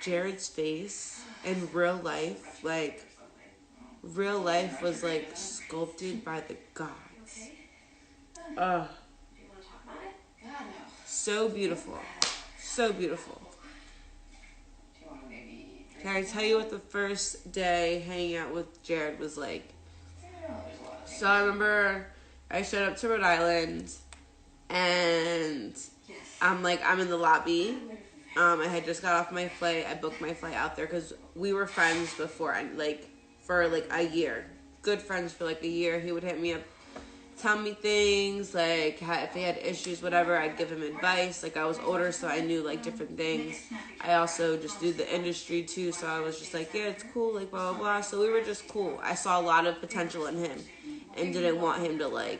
Jared's face in real life, like, real life was like sculpted by the gods. Ugh. So beautiful. So beautiful. Can I tell you what the first day hanging out with Jared was like? So I remember I showed up to Rhode Island and I'm in the lobby. I had just got off my flight. I booked my flight out there because we were friends before, for a year. Good friends for a year. He would hit me up, tell me things, if he had issues, whatever, I'd give him advice. I was older, so I knew, different things. I also just do the industry, too, so I was just yeah, it's cool, blah, blah, blah. So we were just cool. I saw a lot of potential in him and didn't want him to,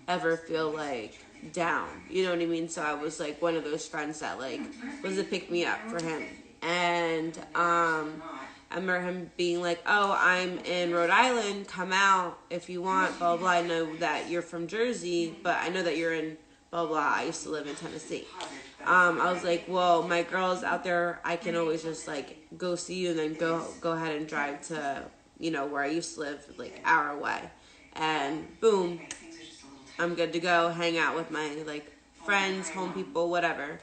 ever feel, down. You know what I mean? So I was, one of those friends that, was a pick-me-up for him. And, I remember him being oh, I'm in Rhode Island, come out if you want, blah, blah, blah. I know that you're from Jersey, but I know that you're in blah, blah. I used to live in Tennessee. I was well, my girl's out there. I can always just, go see you and then go ahead and drive to, where I used to live, hour away. And boom, I'm good to go, hang out with my, friends, home people, whatever.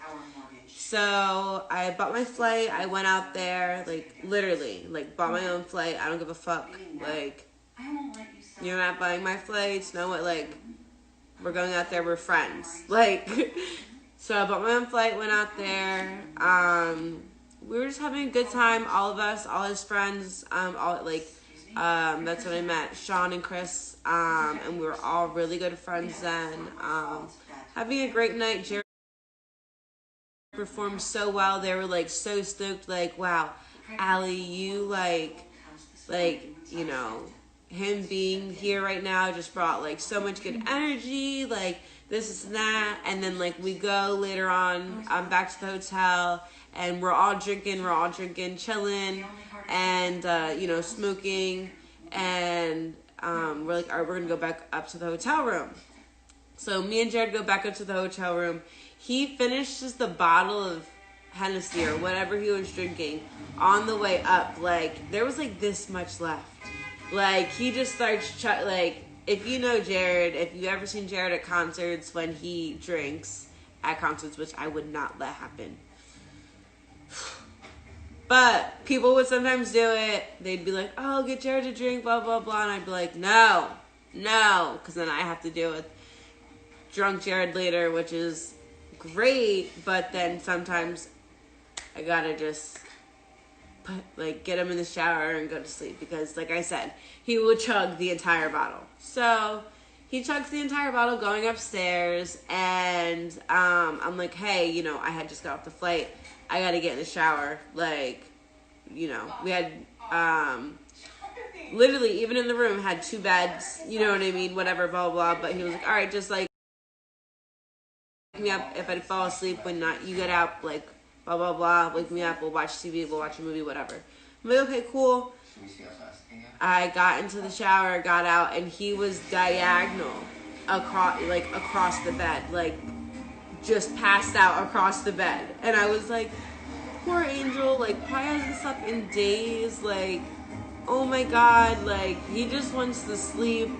So I bought my flight. I went out there, literally, bought my own flight. I don't give a fuck. You're not buying my flights. No, what, we're going out there. We're friends. So I bought my own flight, went out there. We were just having a good time. All of us, all his friends, that's when I met Sean and Chris. And we were all really good friends then. Having a great night. Jerry performed so well. They were so stoked, wow, Allie, you him being here right now just brought so much good energy, this and that. And then we go later on back to the hotel and we're all drinking, chilling, and smoking, and we're alright, we're gonna go back up to the hotel room. So me and Jared go back up to the hotel room. He finishes the bottle of Hennessy or whatever he was drinking on the way up. There was this much left. He just starts if you know Jared, if you've ever seen Jared at concerts when he drinks at concerts, which I would not let happen. But people would sometimes do it. They'd be oh, get Jared to drink, blah, blah, blah. And I'd be no. Because then I have to deal with drunk Jared later, which is great, but then sometimes I gotta just get him in the shower and go to sleep because, like I said, he will chug the entire bottle. So he chugs the entire bottle going upstairs, and I'm hey, I had just got off the flight. I gotta get in the shower. We had literally, even in the room, had 2 beds. You know what I mean? Whatever, blah, blah, blah. But he was all right, just wake me up if I fall asleep when not you get out, blah, blah, blah, wake me up, we'll watch TV, we'll watch a movie, whatever. I'm okay, cool. I got into the shower, got out, and he was diagonal across the bed, just passed out across the bed. And I was poor Angel, probably hasn't slept in days, oh my God, he just wants to sleep,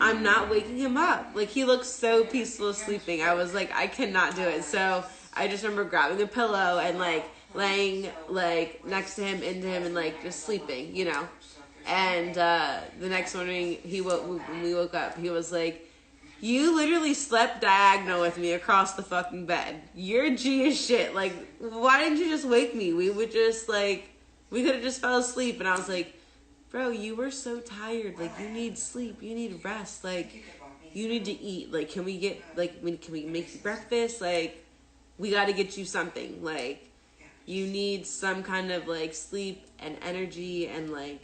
I'm not waking him up. He looks so peaceful sleeping. I was I cannot do it. So I just remember grabbing a pillow and laying next to him, into him, and just sleeping, And the next morning when we woke up, he was you literally slept diagonal with me across the fucking bed. You're G as shit. Why didn't you just wake me? We would just we could have just fell asleep. And I was bro, you were so tired. You need sleep. You need rest. You need to eat. Can we get, can we make you breakfast? We got to get you something. You need some kind of, sleep and energy and, and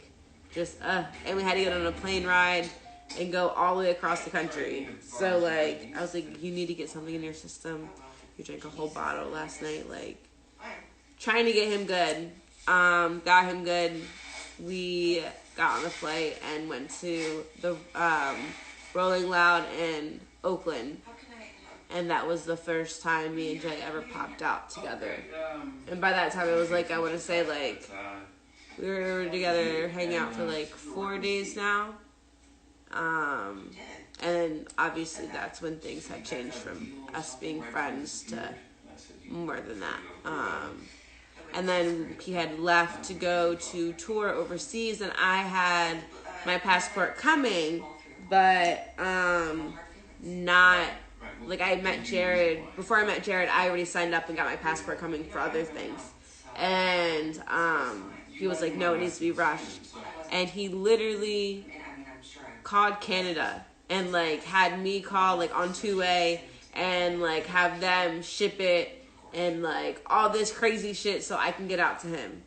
we had to get on a plane ride and go all the way across the country. So, I was you need to get something in your system. You drank a whole bottle last night. Trying to get him good. Got him good. We got on the flight and went to the Rolling Loud in Oakland. And that was the first time me and Jay ever popped out together. And by that time, it was like, I want to say, like, we were together hanging out for like 4 days now. And obviously that's when things had changed from us being friends to more than that. And then he had left to go to tour overseas, and I had my passport coming, but not, like, I met Jared. Before I met Jared, I already signed up and got my passport coming for other things. And he was like, no, it needs to be rushed. And he literally called Canada and, like, had me call, like, on two-way and, like, have them ship it and, like, all this crazy shit so I can get out to him.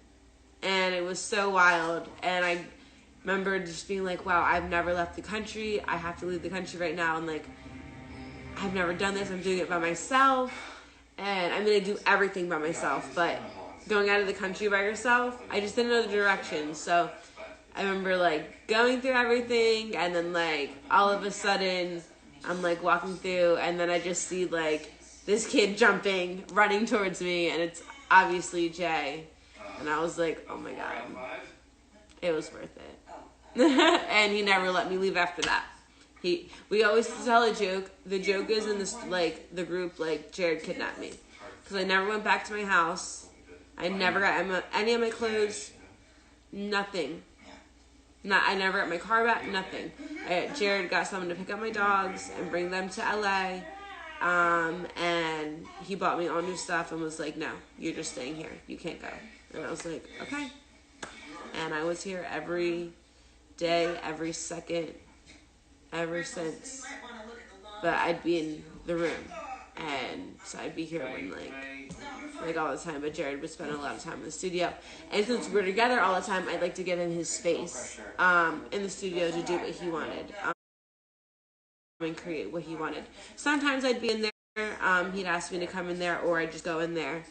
And it was so wild. And I remember just being like, wow, I've never left the country. I have to leave the country right now. And, like, I've never done this. I'm doing it by myself. And I'm going to do everything by myself. But going out of the country by yourself, I just didn't know the direction. So I remember, like, going through everything. And then, like, all of a sudden, I'm, like, walking through. And then I just see, like, this kid jumping, running towards me, and it's obviously Jay. And I was like, oh my God. It was worth it. And he never let me leave after that. We always tell a joke. The joke is in this, like, the group, like, Jared kidnapped me. Because I never went back to my house. I never got any of my clothes. Nothing. I never got my car back. Nothing. Jared got someone to pick up my dogs and bring them to LA. And he bought me all new stuff and was like, no, you're just staying here. You can't go. And I was like, okay. And I was here every day, every second, ever since. But I'd be in the room. And so I'd be here when, like all the time. But Jared would spend a lot of time in the studio. And since we're together all the time, I'd like to give him his space, in the studio to do what he wanted. And create what he wanted. Sometimes I'd be in there, he'd ask me to come in there, or I'd just go in there,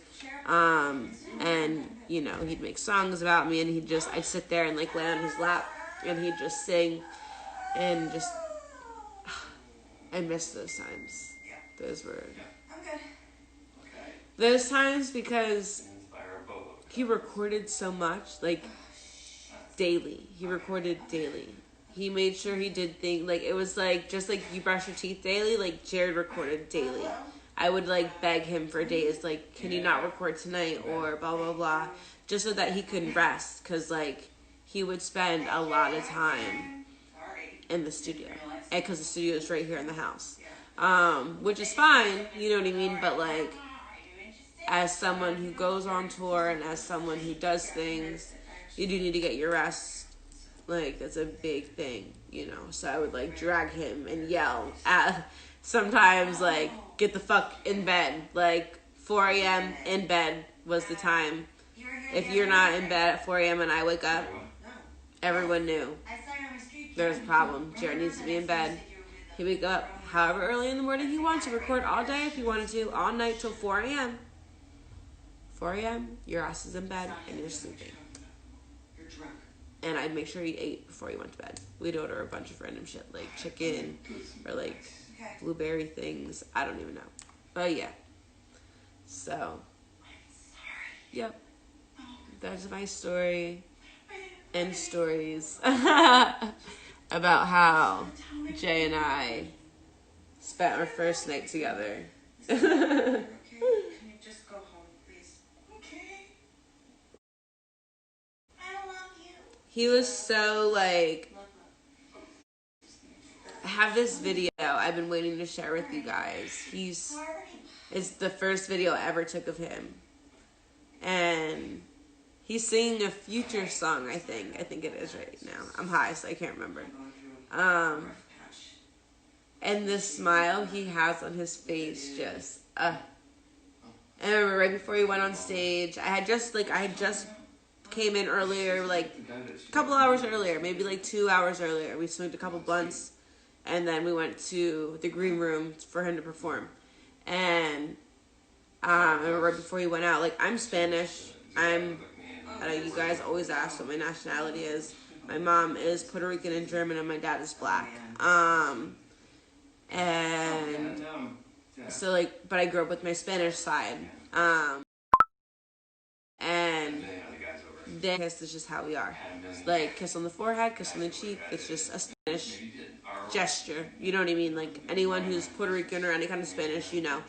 and, you know, he'd make songs about me, and I'd sit there and, like, lay on his lap, and he'd just sing, and just, I miss those times. Those were those times, because he recorded so much, like, daily. He recorded daily. He made sure he did things, like, it was like, just like you brush your teeth daily, like, Jared recorded daily. I would, like, beg him for days, like, can you not record tonight, or blah, blah, blah, just so that he could rest, because, like, he would spend a lot of time in the studio, and because the studio is right here in the house, which is fine, you know what I mean, but, like, as someone who goes on tour, and as someone who does things, you do need to get your rest. Like, that's a big thing, you know. So I would, like, drag him and yell at, sometimes, like, get the fuck in bed. Like, 4 a.m. in bed was the time. If you're not in bed at 4 a.m. and I wake up, everyone knew there's a problem. Jared needs to be in bed. He'd wake up however early in the morning he wanted to, record all day if he wanted to, all night till 4 a.m. 4 a.m., your ass is in bed and you're sleeping. And I'd make sure he ate before he went to bed. We'd order a bunch of random shit, like chicken or, like, blueberry things. I don't even know. But, yeah. So, yep. That's my story and stories about how Jay and I spent our first night together. He was so, like, I have this video I've been waiting to share with you guys. It's the first video I ever took of him. And he's singing a Future song, I think. I think it is right now. I'm high, so I can't remember. And the smile he has on his face, just, And I remember right before he went on stage, I had just came in earlier, like, a couple hours earlier, maybe like 2 hours earlier. We smoked a couple blunts, and then we went to the green room for him to perform. And I remember right before he went out, like, I'm Spanish. I know you guys always ask what my nationality is. My mom is Puerto Rican and German, and my dad is black. And So like, but I grew up with my Spanish side. And then kiss is just how we are. Like kiss on the forehead, kiss on the cheek. It's just a Spanish gesture. You know what I mean? Like anyone who's Puerto Rican or any kind of Spanish, you know.